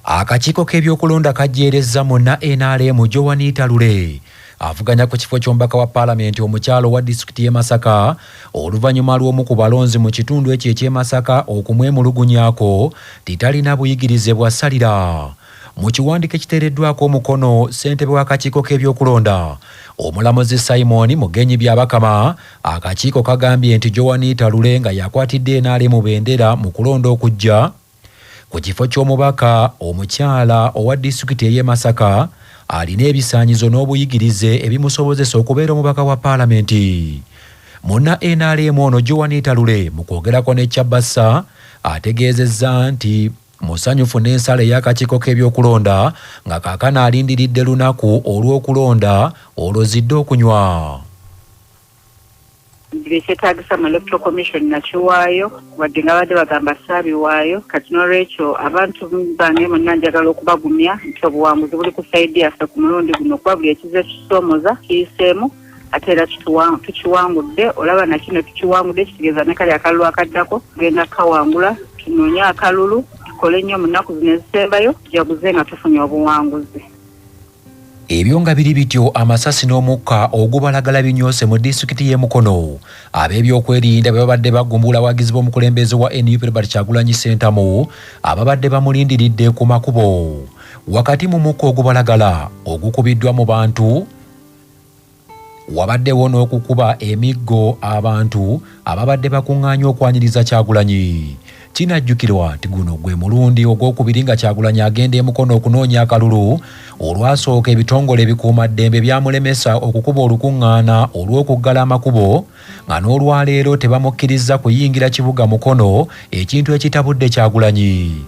Akakiiko k'ebyokulonda kajjeerezza munna NRM Joanita Lule avuganya ku kifo ky'omubaka wa Paalamenti omukyalo wa disitulikiti y'e Masaka oluvannyuma lw'omu ku balonzi mu kitundu ekyo eky'e Masaka okumwemulugunyaako titalina buyigirize bwa ssalira. Mu kiwandiiko ekiteereddwako omukono ssentebe w'akakiiko k'ebyokulonda omulamuzi Simon Mugenyi Byabakama, akakiiko kagambye nti Joanita Lule nga yakwatidde NRM bendera mu kulonda okujja ku kifo ky'omubaka omukyala owa disitulikiti y'e Masaka alina ebisaanyizo n'obuyigirize ebimusobozesa okubeera omubaka wa Paalamenti. Munna NRM ono Joanita Lule mu kwogerako ne Kyabassa ategeezezza nti musanyufu n'ensala ey'akakiiko k'ebyokulonda nga kaakano alindiridde lunaku olw'okulonda olwozidde okunywa. Bikyetaagisa mu Electoral Commission nakiwaayo wadde nga badde bagamba saabiwaayo kati n'olwekyo abantu bange mwenna njagala okubagumya nti obuwanguzi buli ku sayidi yaffe ku mulundi guno kuba buli ekize kisoomoza kiyiseemu ate era tukiwangudde olaba nakino tukiwangudde kitegeeza ne kali akalulu akaddako tugenda kawangula tunoonye akalulu tukole nnyo mu nnaku zino ezisembayo tujaguze nga tufunye obuwanguzi. Ebyo nga biri bityo amasasi n'omukka ogubalagala binyoose mu disitulikiti y'e Mukono. Ab'ebyokwerinda bwe babadde bagumbula abawagizi b'omukulembeze wa NUP Robert Kyagulanyi Ssentamu ababadde bamulindiridde ku makubo. Wakati mu mukka ogubalagala ogukubiddwa mu bantu wabaddewo n'okukuba emiggo abantu ababadde bakuŋŋaanya okwanyiriza Kyagulanyi. Kinajjukirwa nti guno gwe mulundi ogwokubiri nga Kyagulanyi agenda e Mukono okunoonya akalulu olwasooka ebitongole ebikuumaddembe byamulemesa okukuba olukuŋŋaana olw'okuggala amakubo nga n'olwaleero tebamukkiriza kuyingira kibuga Mukono, ekintu ekitabudde Kyagulanyi.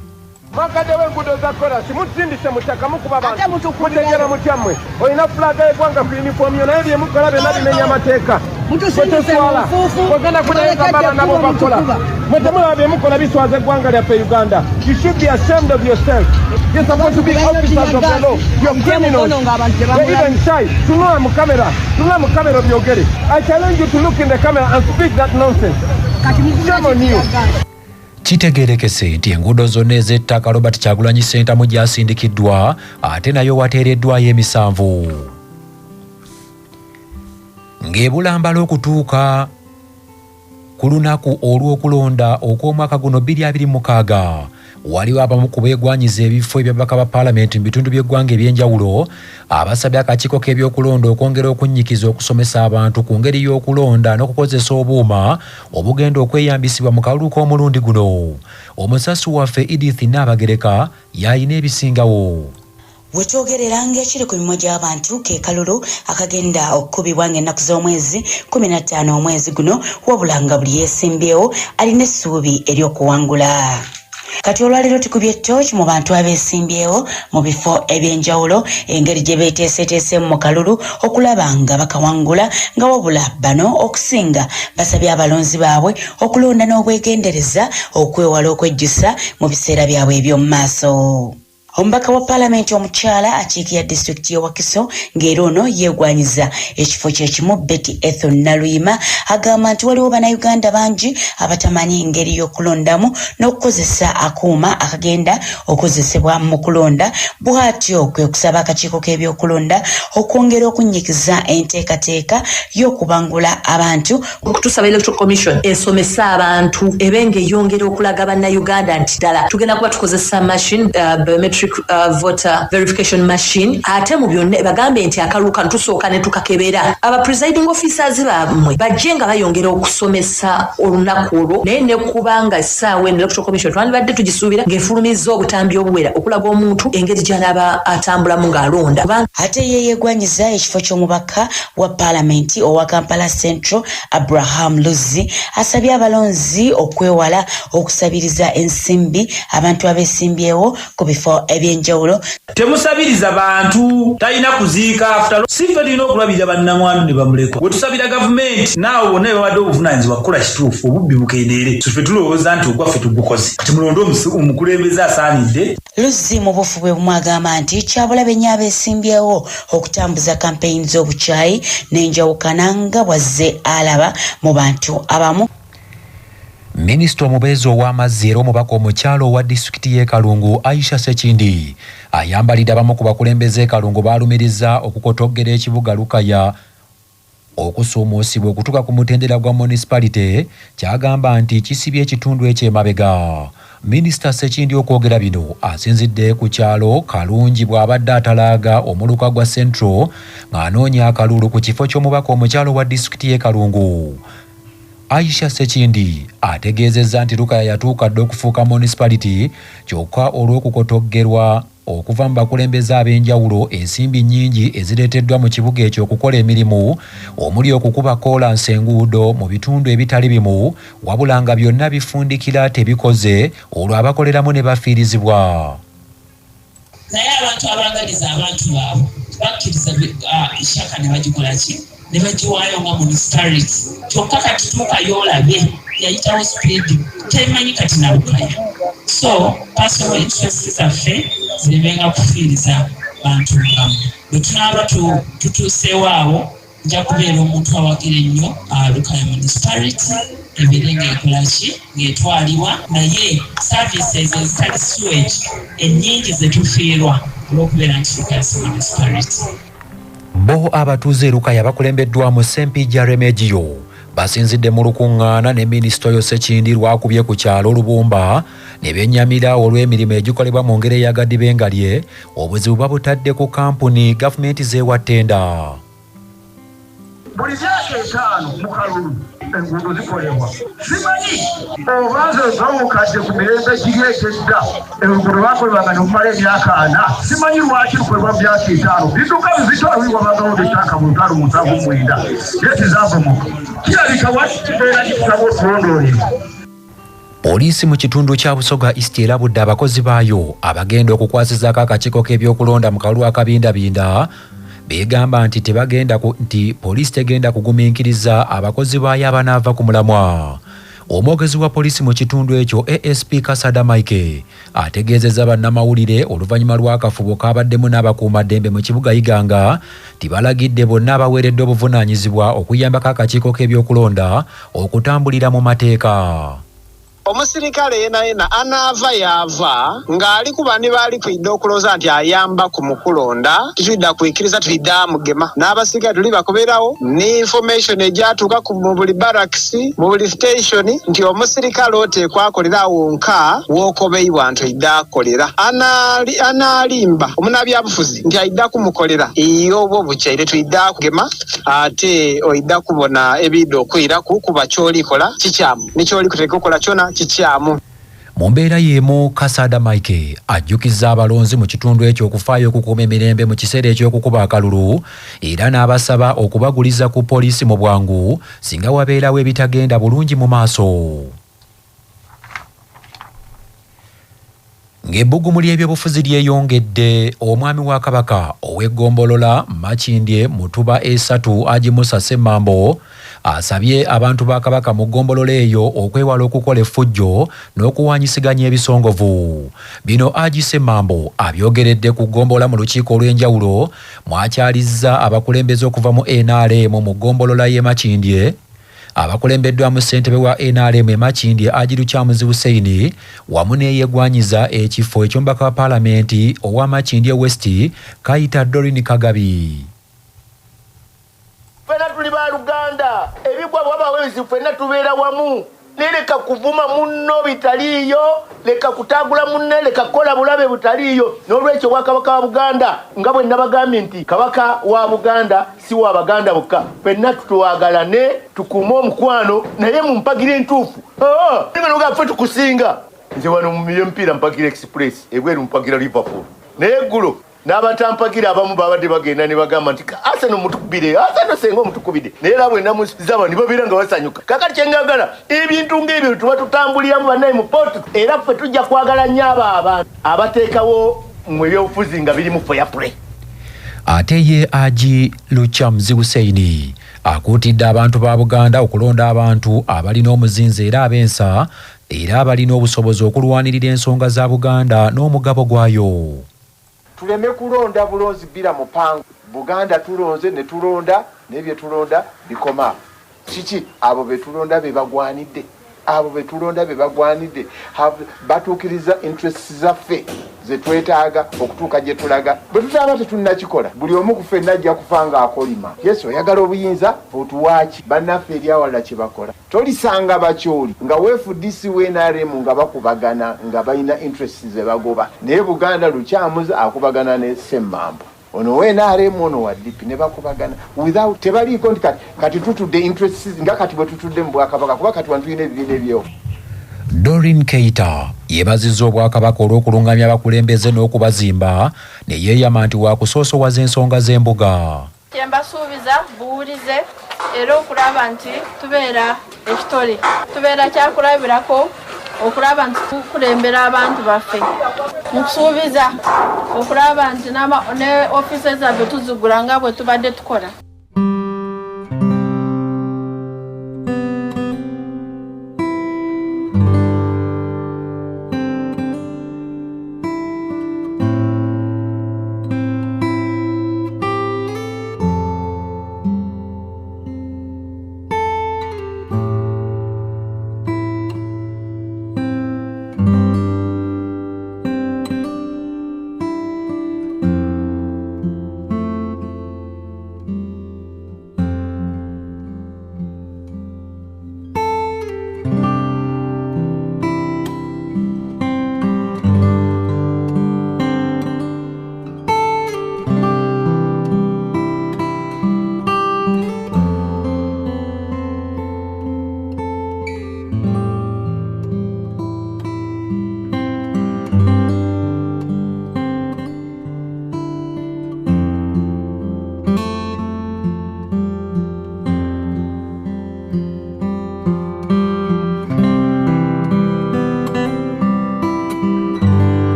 Mwakadde w'enguudo za korasi mutindise mutaka mukuba abantu mutegera mutyammwe olina fulaga y'eggwanga ku yunifoomu yo naye byemukola byonna bimenya amateeka bwetuswala ogenda kunayenga baba nabo bakola mwe temulaba byemukola biswaza eggwanga lyaffe Uganda. You should be ashamed of yourself. You're supposed to be officers of the law. You're criminals. You're even shy. Tunula mu kamera byogere. I challenge you to look in the camera and speak that nonsense. Shame on you. Kitegeerekese nti enguudo zonna ez'ettaka Robert Kyagulanyi Ssentamu gyasindikiddwa ate nayo wateereddwayo emisanvu. Ng'ebulambala okutuuka ku lunaku olw'okulonda okw'omwaka guno 2026 waliwo abamu ku beegwanyiza ebifo eby'ababaka ba Paalamenti mu bitundu by'eggwanga eby'enjawulo abasabye akakiiko k'ebyokulonda okwongera okunnyikiza okusomesa abantu ku ngeri y'okulonda n'okukozesa obuuma obugenda okweyambisibwa mu kalulu k'omulundi guno. Omusasi waffe Edith Naabagereka y'alina ebisingawo. Wetwogerera ng'ekiri ku mimwa gy'abantu ke kalulu akagenda okukubibwa ng'ennaku z'omwezi 15 omwezi guno wabula nga buli yeesimbyewo alina essuubi ery'okuwangula. Kati olwaleero tukubye ettooki mu bantu abeesimbyewo mu bifo eby'enjawulo engeri gye beeteeseteese mu kalulu okulaba nga bakawangula nga wabula bano okusinga basabye abalonzi baabwe okulonda n'obwegendereza okwewala okwejjusa mu biseera byabwe eby'omu maaso. Omubaka wa Paalamenti omukyala akiikira disitulikiti y'e Wakiso ng'era ono yeegwanyiza ekifo kye kimu Betty Ethel Naluyima agamba nti waliwo bannayuganda bangi abatamanyi engeri y'okulondamu n'okukozesa akuuma akagenda okozesebwa mu kulonda. Bw'atyo kwe kusaba akakiiko k'ebyokulonda okwongera okunnyikiza enteekateeka y'okubangula abantu. Tusaba Electoral Commission esomesa abantu ebenge yongera okulaga bannayuganda nti ddala tugenda kuba tukozesa machine biometric voter verification machine ate mu byonna bagambe nti akalulu kano tusooka ne tukakebera. Aba presiding officers bammwe bajje nga bayongera okusomesa olunaku olwo naye ne kubanga essaawa Electoral Commission twandibadde tugisuubira ng'efulumiza obutambi obuwera okulaga omuntu engeri gy'anaaba atambulamu ng'alonda. Ate ye yeegwanyiza ekifo ky'omubaka wa Paalamenti owa Kampala Central Abraham Luzzi asabye abalonzi okwewala okusabiriza ensimbi abantu abeesimbyewo ku bifo ebyenjawulo. Temusabiriza bantu talina kuziika after sife tulina okulabirira bannamwandu ne bamuleko. Wetusabira gavumenti naawe wonna babadde obuvunaanyizibwa kukola kituufu obubbi bukendeere ffe tulowooza nti ogwaffe tugukoze kati mulonde omukulembeze asaanidde. Luzzi mu bufu bwe bumwagamba nti kyabulabe nnyo abeesimbyewo okutambuza kampeyini z'obukyayi n'enjawukana nga bwazze alaba mu bantu abamu. Minisita omubeezi ow'amazzi era omubaka omukyalo wa disitulikiti y'e Kalungu Aisha Sekindi ayambalidde abamu ku bakulembeze Kalungu baalumiriza okukotoggera ekibuga Lukaya okusuumuusibwa okutuuka ku mutendera gwa municipality kyagamba nti kisibye ekitundu eky'emabega. Minisita Sekindi okwogera bino asinzidde ku kyalo Kalungi bw'abadde atalaaga omuluka gwa Central ng'anoonya akalulu ku kifo ky'omubaka omukyalo wa disitulikiti y'e Kalungu. Aisha Sekindi ategeezezza nti Lukaya yatuuka dde okufuuka municipality kyokka olw'okukotoggerwa okuva mu bakulembeze ab'enjawulo ensimbi nnyingi ezireeteddwa mu kibuga ekyo okukola emirimu omuli okukuba koolansi enguudo mu bitundu ebitali bimu wabula nga byonna bifundikira tebikoze olwo abakoleramu ne bafiirizibwa. Naye abantu abagaliza abantu baabwe bakkiriza ishaka ne bagikola ki ne bagiwaayo nga municipality kyokka kati tuukayo olabe yayitawo speed temanyi kati na Lukaya. So personal interests zaffe zirebenga kufiiriza bantu bamu. Bwe tunaaba tutuuseewo awo nja kubeera omuntu awagira ennyo Lukaya municipality ebeere ng'ekola ki ng'etwalibwa naye services ezitali sewage ennyingi ze tufiirwa olw'okubeera nti Lukaya municipality. Bo abatuuze Lukaya bakulembeddwamu Sempijja Remegio basinzidde mu lukuŋŋaana ne minisita oyo Sekindi lwakubye ku kyalo Lubumba ne bennyamira olw'emirimu egikolebwa mu ngeri eyagadde bengalye obuzibu babutadde ku kampuni gavumenti z'ewa ttenda. Buli myaka 5 mu Kalulu enguudo zikolebwa. Simanyi obanze bawukadde ku mirembe giri ekidda enguudo bakolebwanga ne kumala emyaka 4. Simanyi lwaki lukolebwa mu myaka 5. Bidduka bizitwalibwa bagawulo ettaka mu ntalo 7 yeti zaabomoka. Kirabika wakibeera kitabo okulondoolebwa. Poliisi mu kitundu kya Busoga East erabudde abakozi baayo abagenda okukwasizaako akakiiko k'ebyokulonda mu kalulu akabindabinda begamba nti poliisi tegenda kugumiikiriza abakozi baayo abanaava ku mulamwa. Omwogezi wa poliisi mu kitundu ekyo ASP Kasada Mike ategeezezza bannamawulire oluvannyuma lw'akafubo kabaddemu n'abakuumaddembe mu kibuga Iganga tibalagidde bonna abaweeredde obuvunaanyizibwa okuyambako akakiiko k'ebyokulonda okutambulira mu mateeka. Omusirikale yena anaava yaava ng'ali ku bani baali kwidde okulooza nti ayamba ku mukulonda tutidda kuikiriza tulidde amugema n'abasirikale tuli bakobererawo ne information egyatuuka mu buli barracks mu buli station nti omusirikale oteekwa akolera wonka w'okobeyibwa nti oidde akolera anaalimba omunabyabufuzi nti aidde kumukolera iyo obwo bukyaire tulidde akugema ate oidde kubona ebidde okwiraku kuba kyolikola kikyamu nekyolikuteeka okukola kyona kikyamu. Mu mbeera y'emu Kasada Mike ajjukizza abalonzi mu kitundu ekyo okufaayo okukuuma emirembe mu kiseera eky'okukuba akalulu era n'abasaba okubaguliza ku poliisi mu bwangu singa wabeerawo ebitagenda bulungi mu maaso. Ng'ebbugumu ly'ebyobufuzi lyeyongedde omwami wa Kabaka ow'eggombolola Makindye Mutuba esatu Agimusa Ssemambo asabye abantu ba Kabaka mu ggombolola eyo okwewala okukola effujjo n'okuwanyisiganya ebisongovu. Bino Agi Ssemambo abyogeredde ku ggombolola mu lukiiko olw'enjawulo mwakyalizza abakulembeze okuva mu NRM mu ggombolola y'e Makindye abakulembeddwamu ssentebe wa NRM Makindye Agirukyamuzi Hussein wamu n'eyeggwanyiza ekifo eky'omubaka wa paalamenti owa Makindye West Kayita Doreen Kagabi. Fena tuli ba Luganda ebigwa bwabawezi fena tubeera wamu neleka kuvuma munno bitaliiyo leka kutagula munne leka kola bulabe butaliiyo n'olwekyo bwa Kabaka wa Buganda nga bwe nabagambye nti Kabaka wa Buganda si wa Baganda bokka fenna tutwagalane tukuume omukwano naye mu mpagire entuufu ngeno gaffe tukusinga nze wano mu mpira mpagira express ebweru mpagira Liverpool naye ggulo n'abatampagira abamu babadde bagenda ne bagamba nti Arsenal mutukubire Arsenal senga omutukubire naye era bwe namusizaba ne babeera nga basanyuka kakati kyengagala ebintu ng'ebyo tuba tutambuliramu bannaye mu Portugal era ffe tujja kwagala nnyo abo abantu abateekawo mu ebyobufuzi nga biri mu fair play. Ate ye Agirukyamuzi Hussein akuutidde abantu ba Buganda okulonda abantu abalina omuzinzi era abensa era abalina obusobozi okulwanirira ensonga za Buganda n'omugabo gwayo. Tuleme kulonda bulonzi bila mupango. Buganda tulonze ne tulonda nebye tulonda bikoma. Kiki abo be tulonda be bagwanidde. abo betulonda be bagwanidde batuukiriza interests zaffe zetwetaaga okutuuka gye tulaga bwe tutaba tetunnakikola buli omu ku ffenna ajja kufa ng'akolima yesu oyagala obuyinza otuwaaki bannaffe eri awalala kye bakola tolisanga bakyoli nga weefudisi w'NRM nga bakubagana nga balina interests ze bagoba naye buganda lukyamuza akubagana ne semmambo ono w'NRM ono wa DP ne bakubagana without tebaliiko nti kati tutudde interests nga kati bwe tutudde mu bwakabaka kuba kati wantu tulina ebibiina ebyewo. Doreen Keita yeebazizza obwakabaka olw'okulungamya abakulembeze n'okubazimba ne yeeyama nti waakusoosowaza ensonga z'embuga. Kye mbasuubiza buwulize era okulaba nti tubeera ekitole tubeera kyakulabirako okulaba nti tukulembera abantu baffe mukusuubiza okulaba nti ne ofiisi zaffe tuzigula nga bwe tubadde tukola.